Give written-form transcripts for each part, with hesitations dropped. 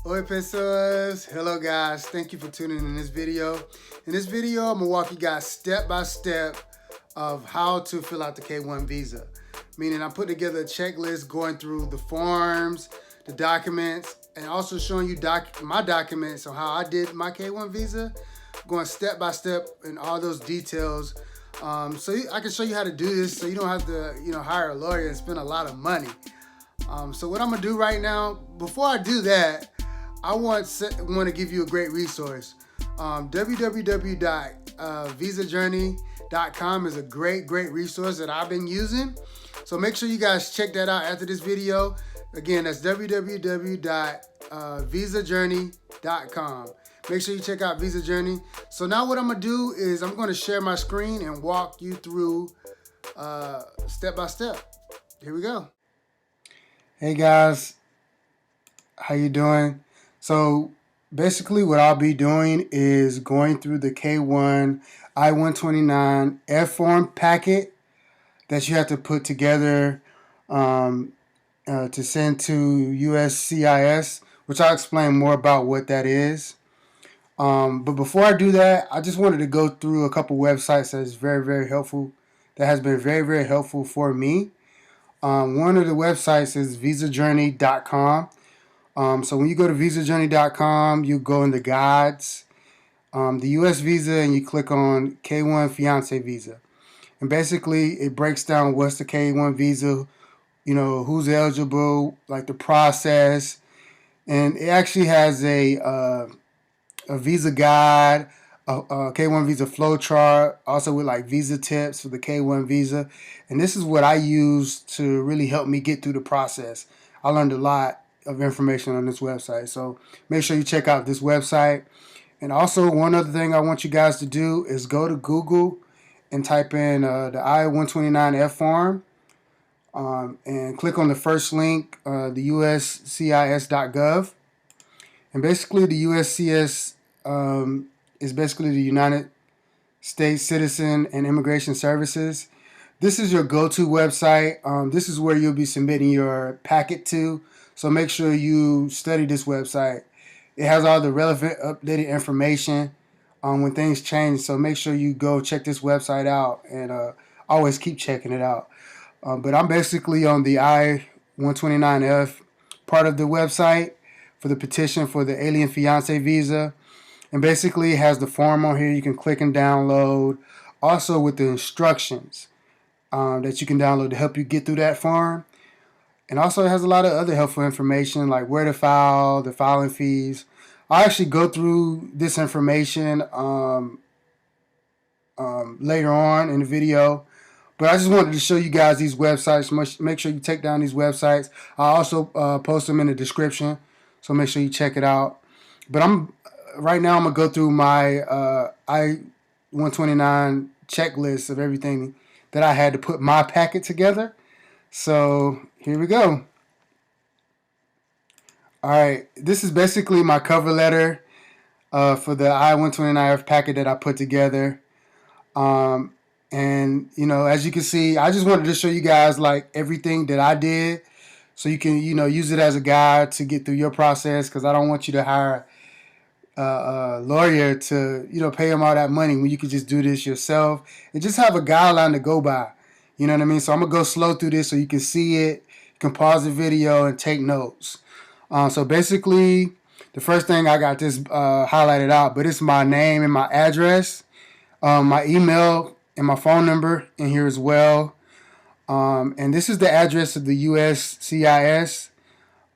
Oi pessoas, hello guys, thank you for tuning in this video. In this video, I'm gonna walk you guys step by step of how to fill out the K1 visa. Meaning I'm putting together a checklist going through the forms, the documents, and also showing you my documents on how I did my K1 visa, going step by step in all those details. So I can show you how to do this so you don't have to hire a lawyer and spend a lot of money. So what I'm gonna do right now, before I do that, I want to give you a great resource. www.visajourney.com is a great resource that I've been using. So make sure you guys check that out after this video. Again, that's www.visajourney.com. Make sure you check out Visa Journey. So now what I'm gonna do is I'm gonna share my screen and walk you through step by step. Here we go. Hey guys, how you doing? So basically what I'll be doing is going through the K1 I-129F form packet that you have to put together to send to USCIS, which I'll explain more about what that is. But before I do that, I just wanted to go through a couple websites that is very helpful, that has been very helpful for me. One of the websites is visajourney.com. So when you go to visajourney.com, you go in the guides, the US visa, and you click on K1 fiance visa. And basically it breaks down what's the K1 visa, who's eligible, like the process. And it actually has a visa guide, a K1 visa flow chart, also with like visa tips for the K1 visa. And this is what I use to really help me get through the process. I learned a lot of information on this website, so make sure you check out this website. And also, one other thing I want you guys to do is go to Google and type in the I-129F form and click on the first link, the USCIS.gov. And basically the USCIS is basically the United States Citizen and Immigration Services. This is your go-to website. This is where you'll be submitting your packet to. So make sure you study this website. It has all the relevant updated information when things change. So make sure you go check this website out and always keep checking it out. But I'm basically on the I-129F part of the website for the petition for the alien fiance visa. And basically it has the form on here you can click and download. Also with the instructions that you can download to help you get through that form. And also it has a lot of other helpful information like where to file, the filing fees. I'll actually go through this information later on in the video. But I just wanted to show you guys these websites. Make sure you take down these websites. I'll also post them in the description. So make sure you check it out. But right now I'm going to go through my I-129 checklist of everything that I had to put my packet together. So here we go. Alright, this is basically my cover letter for the I-129F packet that I put together. And as you can see, I just wanted to show you guys like everything that I did so you can use it as a guide to get through your process, because I don't want you to hire a lawyer to pay them all that money when you can just do this yourself and just have a guideline to go by. You know what I mean? So I'm gonna go slow through this so you can see it. You can pause the video and take notes. So basically, the first thing I got this highlighted out, but it's my name and my address, my email and my phone number in here as well. And this is the address of the USCIS.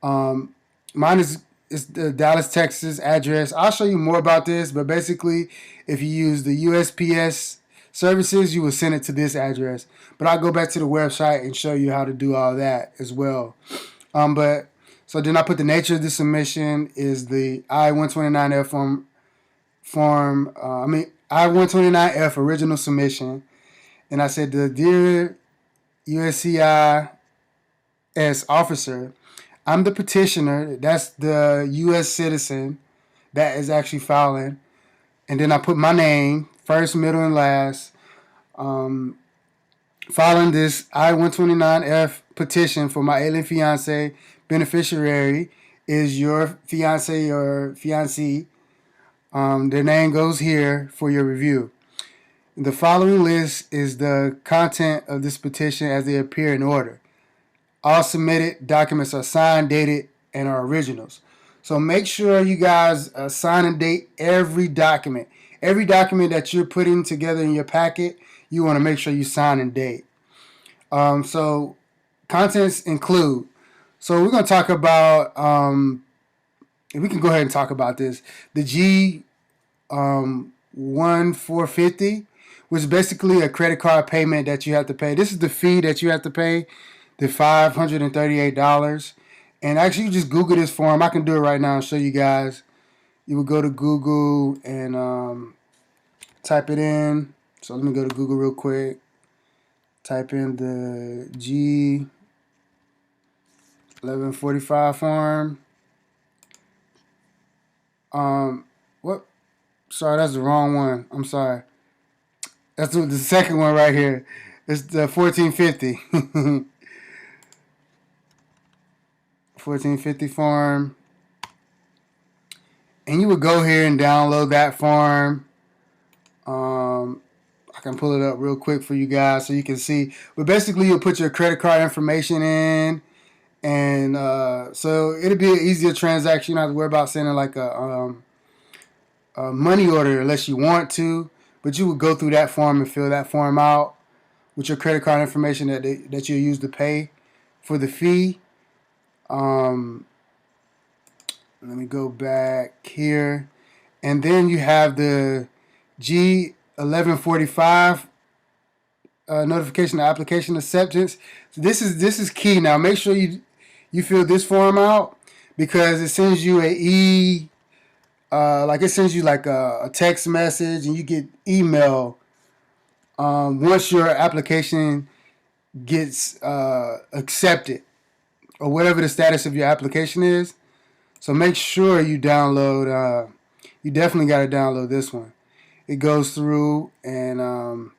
Mine is the Dallas, Texas address. I'll show you more about this, but basically, if you use the USPS services, you will send it to this address. But I'll go back to the website and show you how to do all that as well. So then I put the nature of the submission is the I-129F I-129F original submission. And I said, the dear USCIS officer, I'm the petitioner. That's the U.S. citizen that is actually filing. And then I put my name, first, middle, and last. Filing this I-129F petition for my alien fiance beneficiary is your fiance or fiancée. Their name goes here for your review. The following list is the content of this petition as they appear in order. All submitted documents are signed, dated, and are originals. So make sure you guys sign and date every document. Every document that you're putting together in your packet, you want to make sure you sign and date. So contents include. So we're going to talk about. We can go ahead and talk about this. The G 1450, which is basically a credit card payment that you have to pay. This is the fee that you have to pay, the $538. And actually, you just Google this form. I can do it right now and show you guys. You would go to Google and type it in. So let me go to Google real quick. Type in the G 1145 form. What? Sorry, that's the wrong one. I'm sorry. That's the second one right here. It's the 1450. 1450 form. And you would go here and download that form. I can pull it up real quick for you guys so you can see. But basically, you'll put your credit card information in. And so it'll be an easier transaction. You don't have to worry about sending like a money order unless you want to. But you would go through that form and fill that form out with your credit card information that you'll use to pay for the fee. Let me go back here. And then you have the G1145 notification of application acceptance. So this is key. Now make sure you fill this form out because it sends you it sends you like a text message and you get email once your application gets accepted or whatever the status of your application is. So make sure you download. You definitely got to download this one. It goes through and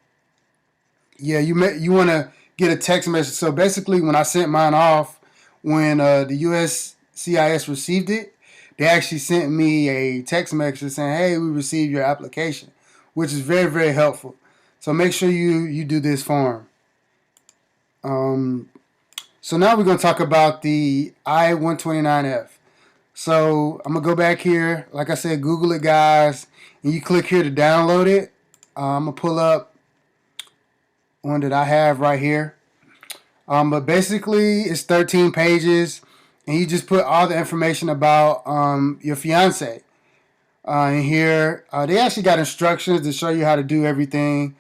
you want to get a text message. So basically, when I sent mine off, when the USCIS received it, they actually sent me a text message saying, "Hey, we received your application," which is very, very helpful. So make sure you do this form. So now we're going to talk about the I-129F. So I'm going to go back here. Like I said, Google it, guys. And you click here to download it. I'm going to pull up one that I have right here. But basically, it's 13 pages. And you just put all the information about your fiance. In here, they actually got instructions to show you how to do everything.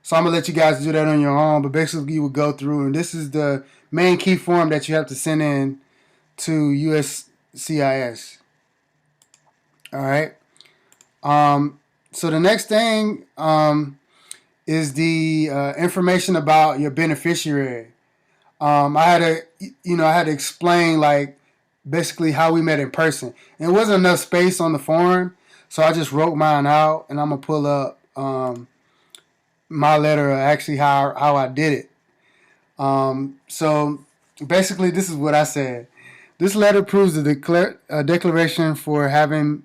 So I'm going to let you guys do that on your own. But basically, you would go through. And this is the main key form that you have to send in to USCIS. All right. So the next thing is the information about your beneficiary. I had to explain like basically how we met in person. And it wasn't enough space on the form, so I just wrote mine out, and I'm gonna pull up my letter, actually how I did it. So basically, this is what I said. This letter proves the declaration for having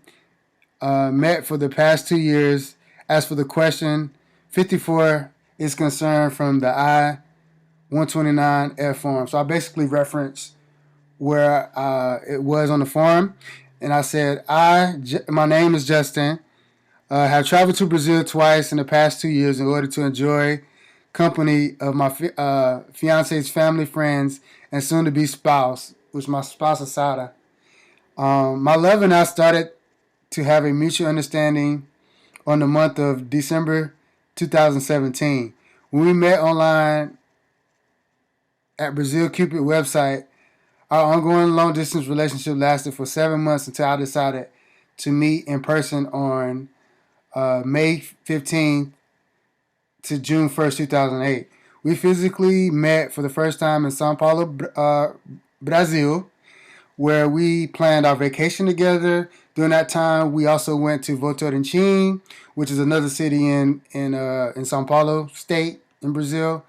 met for the past 2 years. As for the question, 54 is concerned from the I-129F form. So I basically referenced where it was on the form. And I said, my name is Justin. Have traveled to Brazil twice in the past 2 years in order to enjoy company of my fiance's family, friends, and soon-to-be spouse, which my spouse is Sada. My love and I started to have a mutual understanding on the month of December 2017. When we met online at Brazil Cupid website, our ongoing long-distance relationship lasted for 7 months until I decided to meet in person on May 15th to June 1st, 2008. We physically met for the first time in São Paulo, Brazil, where we planned our vacation together. During that time, we also went to Votorantim, which is another city in São Paulo state in Brazil,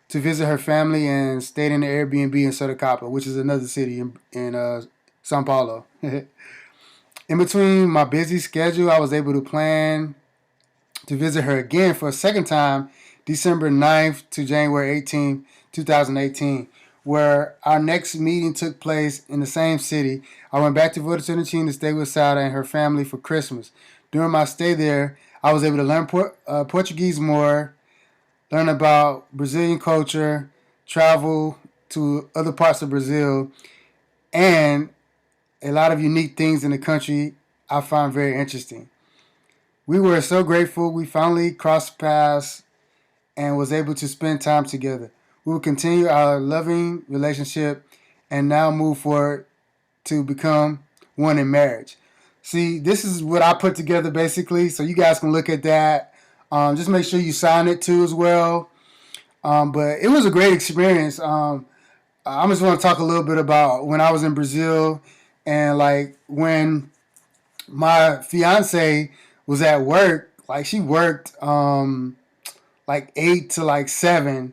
to visit her family and stayed in the Airbnb in Sorocaba, which is another city in Sao Paulo. In between my busy schedule, I was able to plan to visit her again for a second time, December 9th to January 18th, 2018, where our next meeting took place in the same city. I went back to Votorantim to stay with Sada and her family for Christmas. During my stay there, I was able to learn Portuguese more, learn about Brazilian culture, travel to other parts of Brazil, and a lot of unique things in the country I found very interesting. We were so grateful we finally crossed paths and was able to spend time together. We will continue our loving relationship and now move forward to become one in marriage. See, this is what I put together basically, so you guys can look at that. Just make sure you sign it too as well. But it was a great experience. I just want to talk a little bit about when I was in Brazil and like when my fiance was at work. Like she worked like 8 to like 7,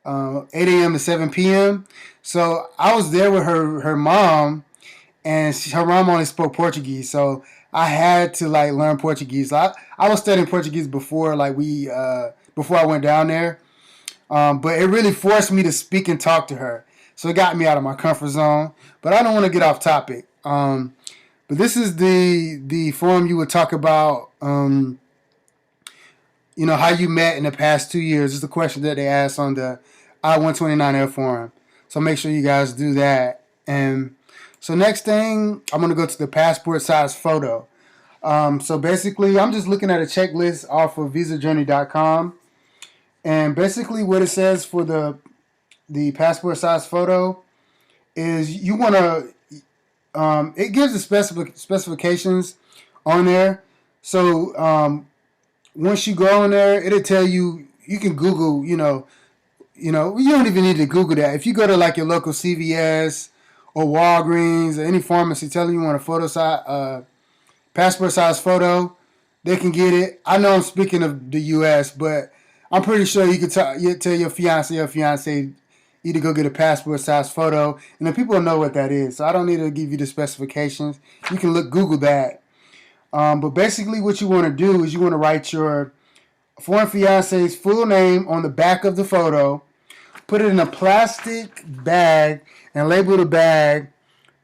8 a.m. to 7 p.m. So I was there with her mom, and her mom only spoke Portuguese. So I had to like learn Portuguese. I was studying Portuguese before before I went down there. But it really forced me to speak and talk to her. So it got me out of my comfort zone. But I don't want to get off topic. But this is the forum you would talk about, how you met in the past 2 years. This is the question that they asked on the I-129F forum. So make sure you guys do that. And so next thing, I'm going to go to the passport size photo. So basically, I'm just looking at a checklist off of visajourney.com. And basically what it says for the passport size photo is you want to, it gives the specifications on there. So once you go on there, it'll tell you, you can Google, you don't even need to Google that. If you go to like your local CVS or Walgreens or any pharmacy telling you want a photo size, passport size photo, they can get it. I know I'm speaking of the U.S., but I'm pretty sure you could tell your fiance either go get a passport size photo, and then people will know what that is. So I don't need to give you the specifications. You can Google that. But basically what you want to do is you want to write your foreign fiance's full name on the back of the photo, put it in a plastic bag, and label the bag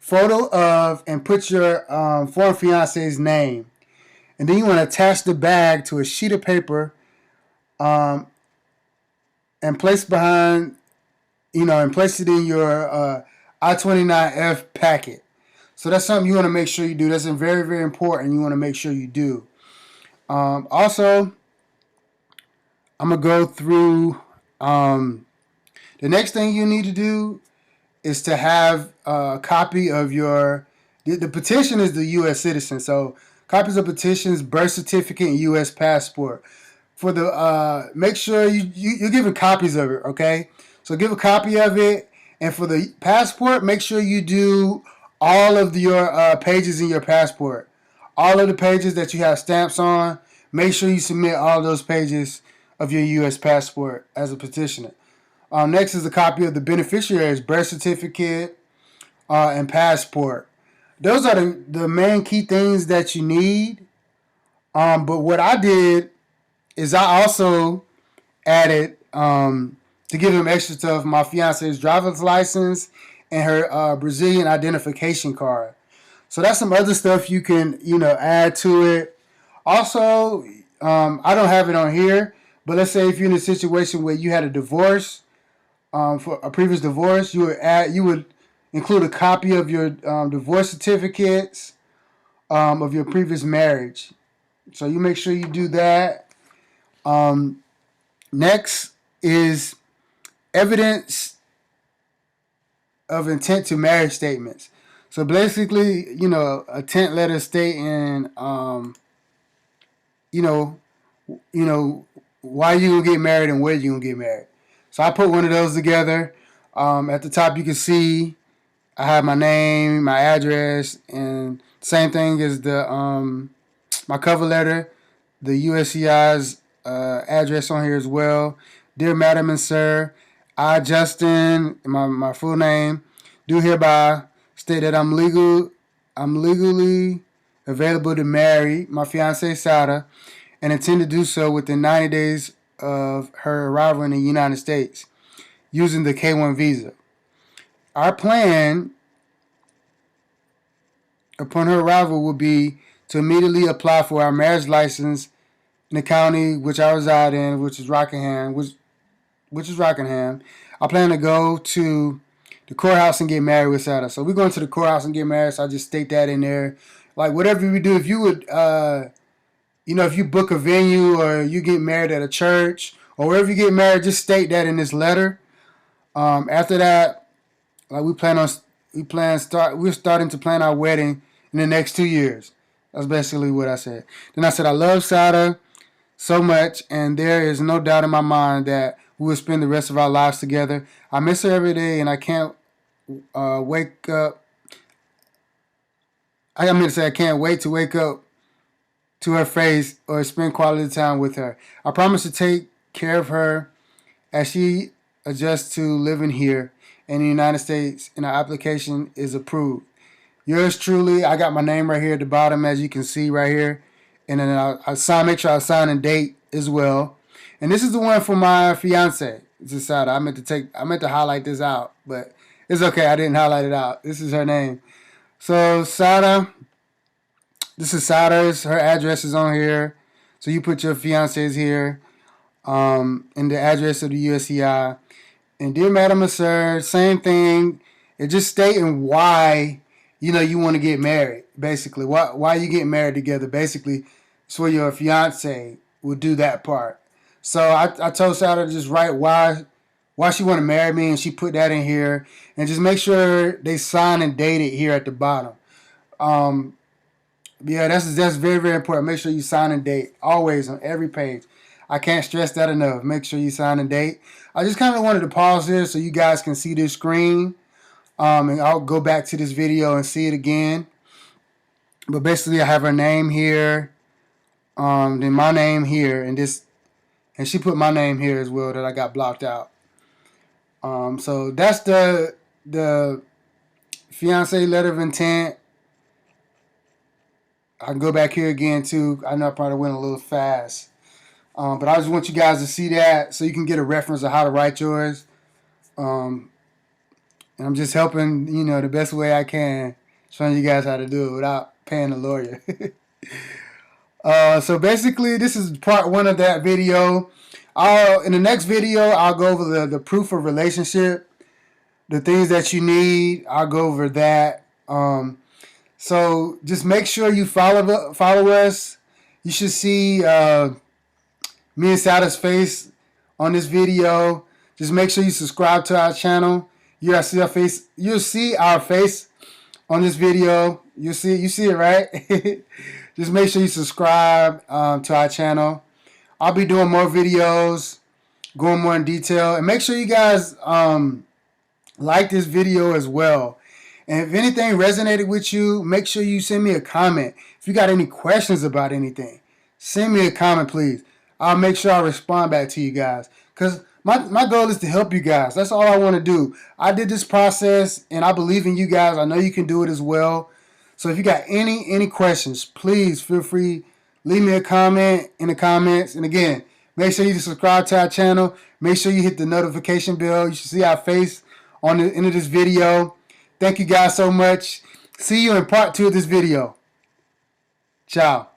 photo of, and put your foreign fiance's name. And then you want to attach the bag to a sheet of paper and place behind, and place it in your I-29F packet. So that's something you want to make sure you do. That's very, very important. You want to make sure you do. Also, I'm going to go through the next thing you need to do is to have a copy of the petition is the U.S. citizen. So copies of petitions, birth certificate, and U.S. passport. For the make sure you're giving copies of it, okay? So give a copy of it, and for the passport, make sure you do all of your pages in your passport, all of the pages that you have stamps on. Make sure you submit all those pages of your U.S. passport as a petitioner. Next is a copy of the beneficiary's birth certificate and passport. Those are the main key things that you need. But what I did is I also added, to give him extra stuff, my fiance's driver's license and her Brazilian identification card. So that's some other stuff you can, add to it. Also, I don't have it on here, but let's say if you're in a situation where you had a divorce, for a previous divorce, you would include a copy of your divorce certificates of your previous marriage. So you make sure you do that. Next is evidence of intent to marriage statements. So basically, a intent letter stating, why you gonna get married and where you gonna get married. So I put one of those together. At the top, you can see I have my name, my address, and same thing as the my cover letter, the USCI's address on here as well. Dear Madam and Sir, I, Justin, my full name, do hereby State that I'm legally available to marry my fiancee Sarah and intend to do so within 90 days of her arrival in the United States using the K-1 visa. Our plan upon her arrival will be to immediately apply for our marriage license in the county which I reside in, which is Rockingham. I plan to go to the courthouse and get married with Sarah. So we're going to the courthouse and get married. So I just state that in there. Like whatever we do, if you would, if you book a venue or you get married at a church or wherever you get married, just state that in this letter. After that, like we're starting to plan our wedding in the next 2 years. That's basically what I said. Then I said I love Sarah so much, and there is no doubt in my mind that we will spend the rest of our lives together. I miss her every day, and I can't wake up. I can't wait to wake up to her face or spend quality time with her. I promise to take care of her as she adjusts to living here in the United States, and our application is approved. Yours truly. I got my name right here at the bottom, as you can see right here. And then make sure I sign and date as well. And this is the one for my fiance. Sada. I meant to highlight this out, but it's okay. I didn't highlight it out. This is her name. So Sada, this is Sada's. Her address is on here. So you put your fiance's here, and the address of the USCI. And dear Madam and Sir, same thing. It's just stating why you want to get married. Basically, why you get married together. Basically, it's where your fiance will do that part. So I told Sarah to just write why she want to marry me, and she put that in here. And just make sure they sign and date it here at the bottom. Yeah, that's very, very important. Make sure you sign and date always on every page. I can't stress that enough. Make sure you sign and date. I just kind of wanted to pause here so you guys can see this screen. And I'll go back to this video and see it again. But basically, I have her name here. Then my name here, and she put my name here as well that I got blocked out. So that's the fiance letter of intent. I can go back here again too. I know I probably went a little fast, but I just want you guys to see that so you can get a reference of how to write yours. And I'm just helping, the best way I can, showing you guys how to do it without paying a lawyer. So basically, this is part 1 of that video. In the next video, I'll go over the proof of relationship, the things that you need. I'll go over that. So just make sure you follow us. You should see me and Sada's face on this video. Just make sure you subscribe to our channel. You'll see our face on this video. You see it, right? Just make sure you subscribe to our channel. I'll be doing more videos, going more in detail. And make sure you guys like this video as well. And if anything resonated with you, make sure you send me a comment. If you got any questions about anything, send me a comment, please. I'll make sure I respond back to you guys. Because my goal is to help you guys. That's all I want to do. I did this process, and I believe in you guys. I know you can do it as well. So if you got any questions, please feel free. Leave me a comment in the comments. And again, make sure you subscribe to our channel. Make sure you hit the notification bell. You should see our face on the end of this video. Thank you guys so much. See you in part 2 of this video. Ciao.